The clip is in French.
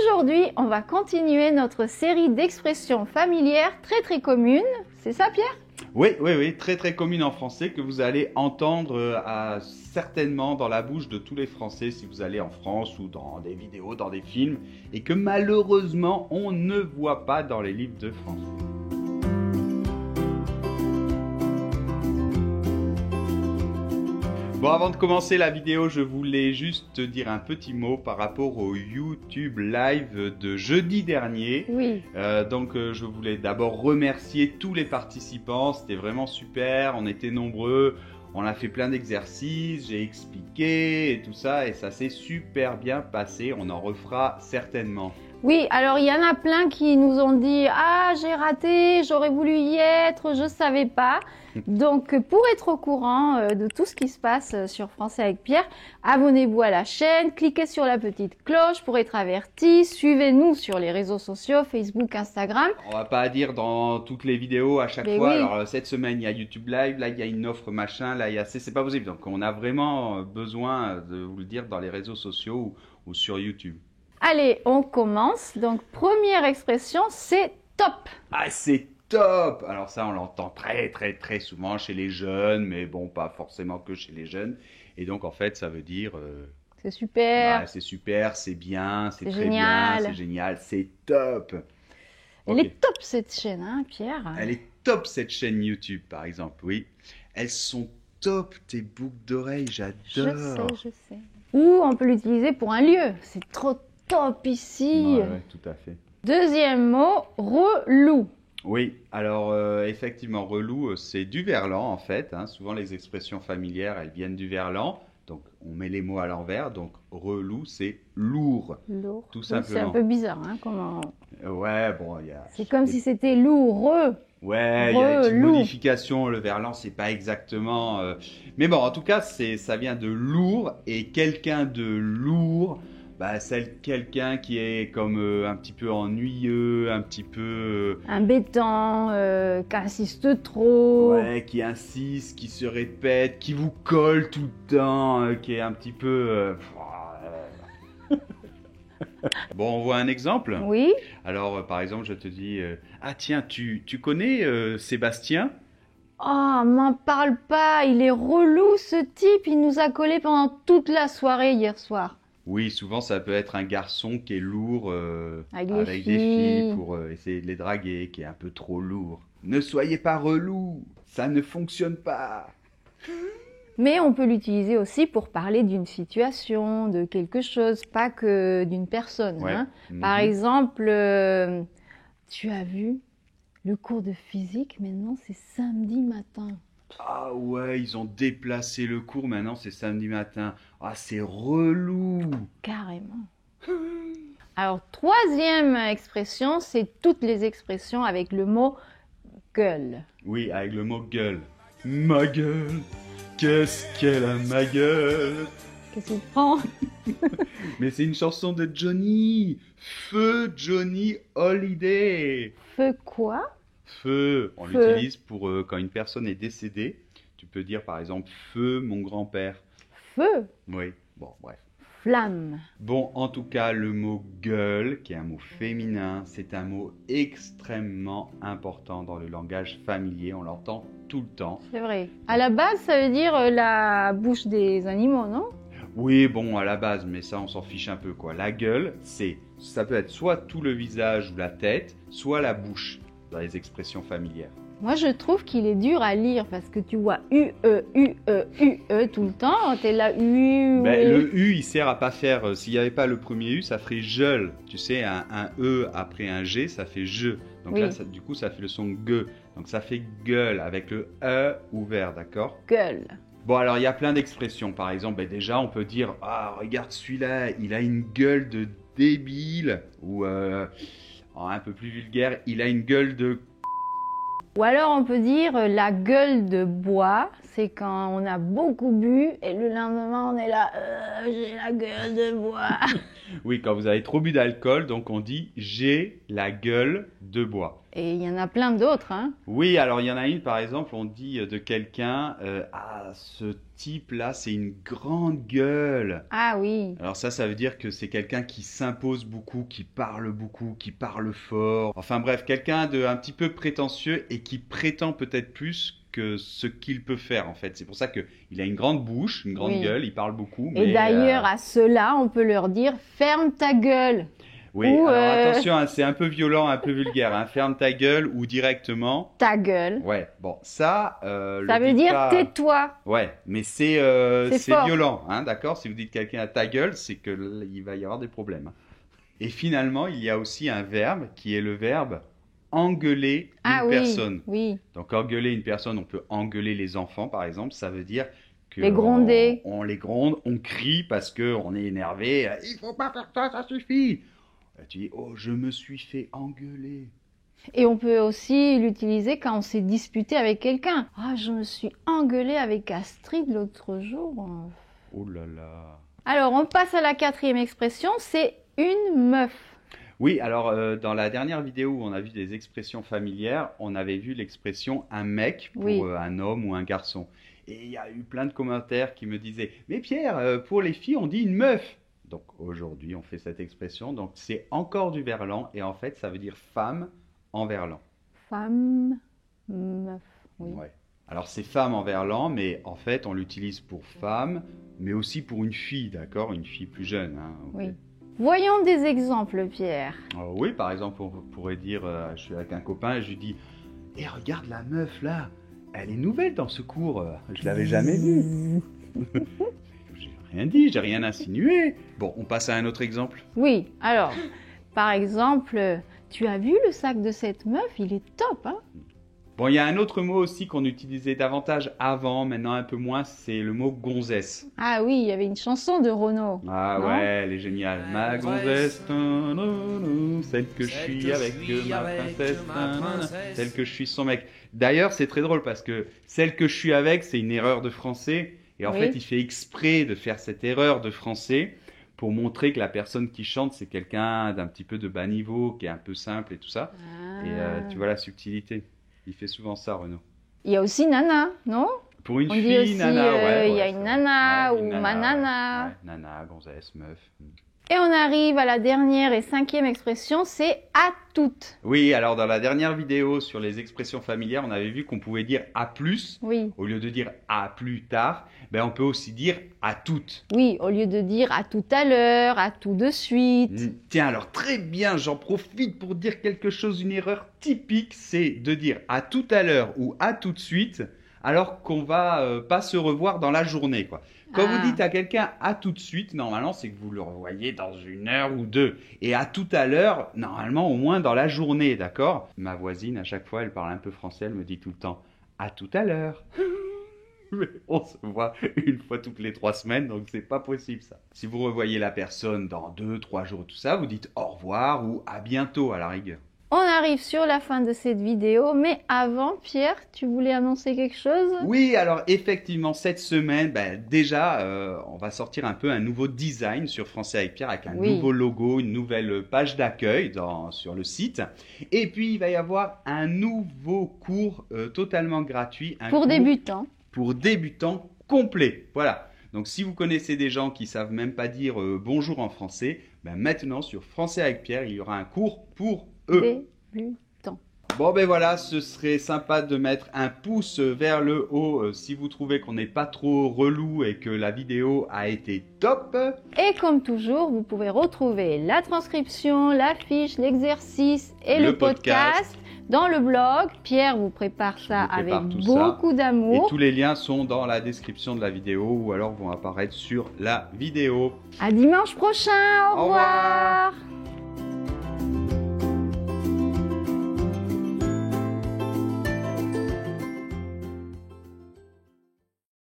Aujourd'hui, on va continuer notre série d'expressions familières très communes. C'est ça, Pierre? Oui, très commune en français que vous allez entendre certainement dans la bouche de tous les Français si vous allez en France ou dans des vidéos, dans des films, et que malheureusement on ne voit pas dans les livres de France. Bon, avant de commencer la vidéo, je voulais juste te dire un petit mot par rapport au YouTube Live de jeudi dernier. Oui. Je voulais d'abord remercier tous les participants, c'était vraiment super, on était nombreux, on a fait plein d'exercices, j'ai expliqué et tout ça, et ça s'est super bien passé, on en refera certainement. Oui, alors il y en a plein qui nous ont dit « Ah, j'ai raté, j'aurais voulu y être, je ne savais pas ». Donc, pour être au courant de tout ce qui se passe sur Français avec Pierre, abonnez-vous à la chaîne, cliquez sur la petite cloche pour être averti, suivez-nous sur les réseaux sociaux, Facebook, Instagram. On va pas dire dans toutes les vidéos à chaque fois, oui. Alors cette semaine il y a YouTube Live, là il y a une offre machin, là il y a c'est pas possible. Donc on a vraiment besoin de vous le dire dans les réseaux sociaux ou sur YouTube. Allez, on commence. Donc, première expression, c'est top. Ah, c'est top! Alors ça, on l'entend très souvent chez les jeunes, mais bon, pas forcément que chez les jeunes. Et donc, en fait, ça veut dire... c'est super. Ouais, c'est super, c'est bien, c'est très génial. bien, c'est génial, c'est top. Elle est top, cette chaîne, hein, Pierre? Elle est top, cette chaîne YouTube, par exemple, oui. Elles sont top, tes boucles d'oreilles, j'adore. Je sais. Ou on peut l'utiliser pour un lieu. C'est trop top ici. Ouais, tout à fait. Deuxième mot, relou. Oui, alors effectivement, relou, c'est du verlan en fait. Hein. Souvent les expressions familières, elles viennent du verlan. Donc on met les mots à l'envers. Donc relou, c'est lourd. Lourd. Tout simplement. C'est un peu bizarre, hein, comment... Ouais, bon, il y a... C'est comme si c'était lourd. Ouais, il y a des petites modifications. Le verlan, c'est pas exactement... Mais bon, en tout cas, ça vient de lourd. Et quelqu'un de lourd... Bah, c'est quelqu'un qui est comme un petit peu ennuyeux, un petit peu... Imbétant, qui insiste trop. Ouais, qui insiste, qui se répète, qui vous colle tout le temps, qui est un petit peu... Bon, on voit un exemple. Oui. Alors, par exemple, je te dis... Ah tiens, tu connais Sébastien ? Oh, m'en parle pas, il est relou ce type, il nous a collé pendant toute la soirée hier soir. Oui, souvent ça peut être un garçon qui est lourd avec des filles pour essayer de les draguer, qui est un peu trop lourd. Ne soyez pas relou, ça ne fonctionne pas. Mais on peut l'utiliser aussi pour parler d'une situation, de quelque chose, pas que d'une personne. Ouais. Hein. Par exemple, tu as vu le cours de physique, maintenant c'est samedi matin. Ah ouais, ils ont déplacé le cours, maintenant c'est samedi matin. Ah, c'est relou. Carrément. Alors, troisième expression, c'est toutes les expressions avec le mot gueule. Oui, avec le mot gueule. Ma gueule, qu'est-ce qu'elle a ma gueule? Qu'est-ce qu'il prend? Mais c'est une chanson de Johnny. Feu Johnny Holiday. Feu quoi? Feu, on l'utilise pour quand une personne est décédée. Tu peux dire par exemple feu mon grand-père. Feu? Oui, bon, bref. Flamme. Bon, en tout cas, le mot gueule, qui est un mot féminin, c'est un mot extrêmement important dans le langage familier. On l'entend tout le temps. C'est vrai. À la base, ça veut dire la bouche des animaux, non? Oui, bon, à la base, mais ça, on s'en fiche un peu, quoi. La gueule, ça peut être soit tout le visage ou la tête, soit la bouche, dans les expressions familières. Moi, je trouve qu'il est dur à lire parce que tu vois UE tout le temps. T'es là, U. Ben, le U, il sert à pas faire. S'il n'y avait pas le premier U, ça ferait jeul. Tu sais, un E après un G, ça fait je. Donc oui. Là, du coup, ça fait le son gueux. Donc ça fait gueule avec le E ouvert, d'accord? Gueule. Bon, alors il y a plein d'expressions. Par exemple, ben, déjà, on peut dire ah, regarde celui-là, il a une gueule de débile. Ou un peu plus vulgaire, il a une gueule de. Ou alors on peut dire la gueule de bois, c'est quand on a beaucoup bu et le lendemain on est là, j'ai la gueule de bois. Oui, quand vous avez trop bu d'alcool, donc on dit j'ai la gueule de bois. Et il y en a plein d'autres, hein. Oui, alors il y en a une, par exemple, on dit de quelqu'un, ah, ce type-là, c'est une grande gueule. Ah oui. Alors ça veut dire que c'est quelqu'un qui s'impose beaucoup, qui parle fort. Enfin bref, quelqu'un de un petit peu prétentieux et qui prétend peut-être plus que ce qu'il peut faire en fait. C'est pour ça qu'il a une grande bouche, une grande gueule, il parle beaucoup. Et d'ailleurs, à ceux-là, on peut leur dire « ferme ta gueule ». Oui, alors attention, hein, c'est un peu violent, un peu vulgaire. Hein. Ferme ta gueule ou directement. Ta gueule. Ouais, bon, ça. Ça veut dire tais-toi. Ouais, mais c'est violent, hein, d'accord. Si vous dites quelqu'un à ta gueule, c'est que il va y avoir des problèmes. Et finalement, il y a aussi un verbe qui est le verbe engueuler une personne. Oui. Donc engueuler une personne, on peut engueuler les enfants, par exemple. Ça veut dire que les gronder. On les gronde, on crie parce que on est énervé. Il faut pas faire ça, ça suffit. Tu dis, oh, je me suis fait engueuler. Et on peut aussi l'utiliser quand on s'est disputé avec quelqu'un. Ah, je me suis engueulé avec Astrid l'autre jour. Oh là là. Alors, on passe à la 4e expression, c'est une meuf. Oui, alors dans la dernière vidéo où on a vu des expressions familières, on avait vu l'expression un mec pour un homme ou un garçon. Et il y a eu plein de commentaires qui me disaient, mais Pierre, pour les filles, on dit une meuf. Donc aujourd'hui, on fait cette expression. Donc c'est encore du verlan et en fait, ça veut dire femme en verlan. Femme, meuf, oui. Ouais. Alors c'est femme en verlan, mais en fait, on l'utilise pour femme, mais aussi pour une fille, d'accord? Une fille plus jeune. Hein, okay. Oui. Voyons des exemples, Pierre. Oui, par exemple, on pourrait dire, je suis avec un copain et je lui dis, regarde la meuf là, elle est nouvelle dans ce cours, je l'avais jamais vue. Rien dit, j'ai rien insinué. Bon, on passe à un autre exemple. Oui, alors, par exemple, tu as vu le sac de cette meuf, il est top, hein? Bon, il y a un autre mot aussi qu'on utilisait davantage avant, maintenant un peu moins, c'est le mot gonzesse. Ah oui, il y avait une chanson de Renaud. Ah non? Ouais, elle est géniale. Ma gonzesse, celle que je suis avec ma princesse, celle que je suis son mec. D'ailleurs, c'est très drôle parce que celle que je suis avec, c'est une erreur de français. Et en fait, il fait exprès de faire cette erreur de français pour montrer que la personne qui chante, c'est quelqu'un d'un petit peu de bas niveau, qui est un peu simple et tout ça. Ah. Et tu vois la subtilité. Il fait souvent ça, Renaud. Il y a aussi Nana, non? Pour une fille, aussi, Nana, il y a une Nana ou ma Nana. Ouais, Nana, gonzesse, meuf. Et on arrive à la dernière et 5e expression, c'est à toutes. Oui, alors dans la dernière vidéo sur les expressions familières, on avait vu qu'on pouvait dire à plus. Oui. Au lieu de dire à plus tard, ben on peut aussi dire à toutes. Oui, au lieu de dire à tout à l'heure, à tout de suite. Tiens, alors très bien, j'en profite pour dire quelque chose, une erreur typique, c'est de dire à tout à l'heure ou à tout de suite, alors qu'on va pas se revoir dans la journée, quoi. Quand vous dites à quelqu'un à tout de suite, normalement, c'est que vous le revoyez dans 1 heure ou 2. Et à tout à l'heure, normalement, au moins dans la journée, d'accord? Ma voisine, à chaque fois, elle parle un peu français, elle me dit tout le temps à tout à l'heure. On se voit 1 fois toutes les 3 semaines, donc c'est pas possible ça. Si vous revoyez la personne dans 2, 3 jours, tout ça, vous dites au revoir ou à bientôt à la rigueur. On arrive sur la fin de cette vidéo, mais avant, Pierre, tu voulais annoncer quelque chose? Oui, alors effectivement, cette semaine, déjà, on va sortir un peu un nouveau design sur Français avec Pierre, avec un nouveau logo, une nouvelle page d'accueil sur le site. Et puis, il va y avoir un nouveau cours totalement gratuit. Pour débutants. Pour débutants complet, voilà. Donc, si vous connaissez des gens qui savent même pas dire bonjour en français, maintenant, sur Français avec Pierre, il y aura un cours pour Débutant. Bon ben voilà, ce serait sympa de mettre un pouce vers le haut si vous trouvez qu'on n'est pas trop relou et que la vidéo a été top. Et comme toujours, vous pouvez retrouver la transcription, la fiche, l'exercice et le podcast dans le blog. Pierre vous prépare ça avec beaucoup d'amour. Et tous les liens sont dans la description de la vidéo ou alors vont apparaître sur la vidéo. À dimanche prochain, au revoir.